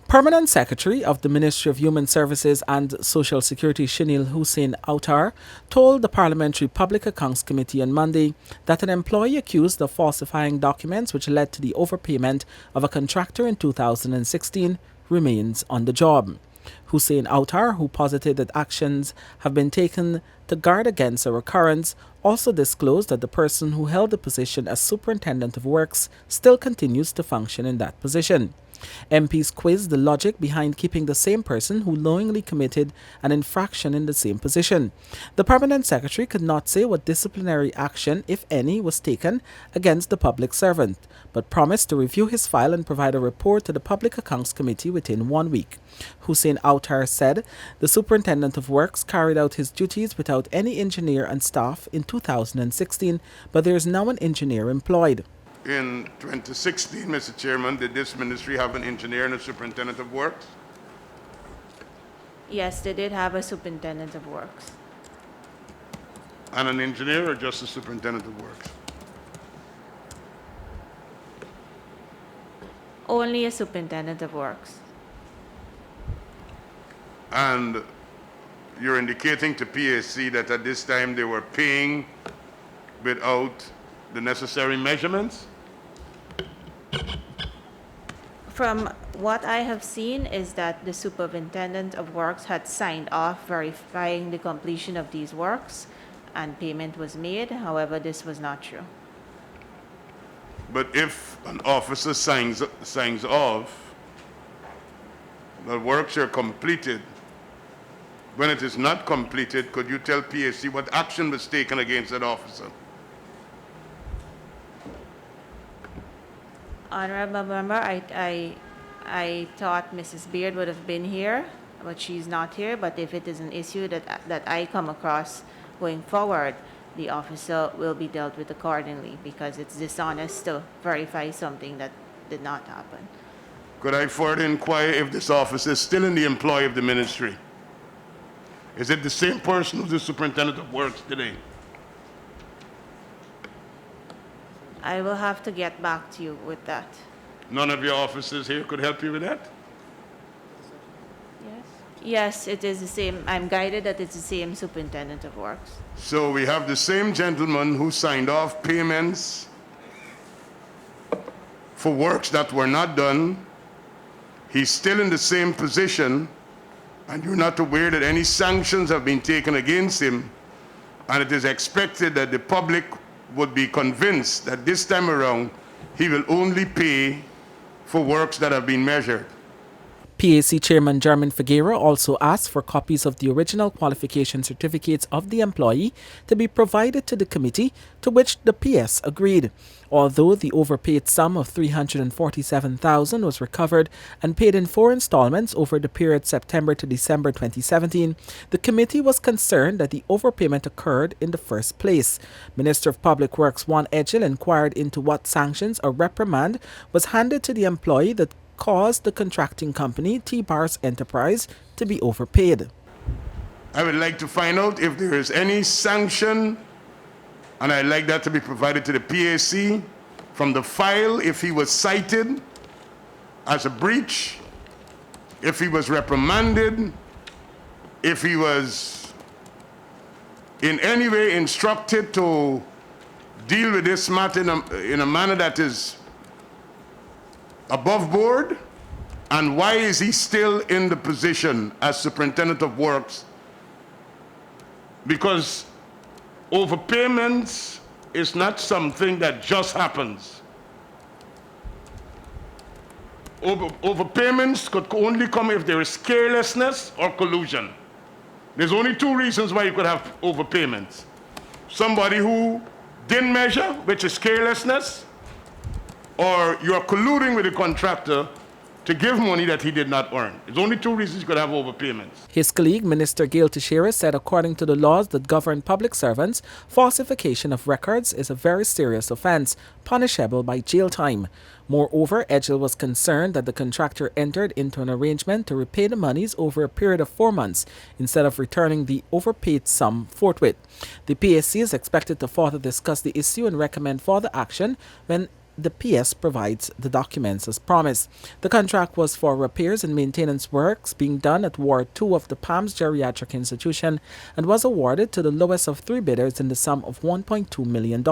Permanent Secretary of the Ministry of Human Services and Social Security Shanil Hussein Autar told the Parliamentary Public Accounts Committee on Monday that an employee accused of falsifying documents which led to the overpayment of a contractor in 2016 remains on the job. Hussein Autar, who posited that actions have been taken to guard against a recurrence, also disclosed that the person who held the position as Superintendent of Works still continues to function in that position. MPs quizzed the logic behind keeping the same person who knowingly committed an infraction in the same position. The permanent secretary could not say what disciplinary action, if any, was taken against the public servant, but promised to review his file and provide a report to the Public Accounts Committee within 1 week. Hussein Autar said the Superintendent of Works carried out his duties without any engineer and staff in 2016, but there is now an engineer employed. In 2016, Mr. Chairman, did this ministry have an engineer and a superintendent of works? Yes, they did have a superintendent of works. And an engineer or just a superintendent of works? Only a superintendent of works. And you're indicating to PAC that at this time they were paying without the necessary measurements? From what I have seen is that the superintendent of works had signed off verifying the completion of these works and payment was made. However, this was not true. But if an officer signs off, the works are completed. When it is not completed, could you tell PAC what action was taken against that officer? Honorable Member, I thought Mrs. Beard would have been here, but she's not here. But if it is an issue that I come across going forward, the officer will be dealt with accordingly because it's dishonest to verify something that did not happen. Could I further inquire if this officer is still in the employ of the ministry? Is it the same person who's the superintendent of works today? I will have to get back to you with that. None of your officers here could help you with that? Yes? Yes, it is the same. I'm guided that it's the same superintendent of works. So we have the same gentleman who signed off payments for works that were not done. He's still in the same position, and you're not aware that any sanctions have been taken against him, and it is expected that the public would be convinced that this time around he will only pay for works that have been measured. PAC Chairman Jermaine Figueroa also asked for copies of the original qualification certificates of the employee to be provided to the committee, to which the PS agreed. Although the overpaid sum of $347,000 was recovered and paid in 4 installments over the period September to December 2017, the committee was concerned that the overpayment occurred in the first place. Minister of Public Works Juan Edgell inquired into what sanctions or reprimand was handed to the employee that caused the contracting company, T-Bars Enterprise, to be overpaid. I would like to find out if there is any sanction, and I'd like that to be provided to the PAC from the file, if he was cited as a breach, if he was reprimanded, if he was in any way instructed to deal with this matter in a manner that is above board, and why is he still in the position as Superintendent of Works? Because overpayments is not something that just happens. Overpayments could only come if there is carelessness or collusion. There's only 2 reasons why you could have overpayments. Somebody who didn't measure, which is carelessness, or you're colluding with the contractor to give money that he did not earn. There's only 2 reasons you could have overpayments. His colleague, Minister Gail Teixeira, said according to the laws that govern public servants, falsification of records is a very serious offense, punishable by jail time. Moreover, Edgell was concerned that the contractor entered into an arrangement to repay the monies over a period of 4 months instead of returning the overpaid sum forthwith. The PSC is expected to further discuss the issue and recommend further action when the PS provides the documents as promised. The contract was for repairs and maintenance works being done at Ward 2 of the Palms Geriatric Institution and was awarded to the lowest of 3 bidders in the sum of $1.2 million.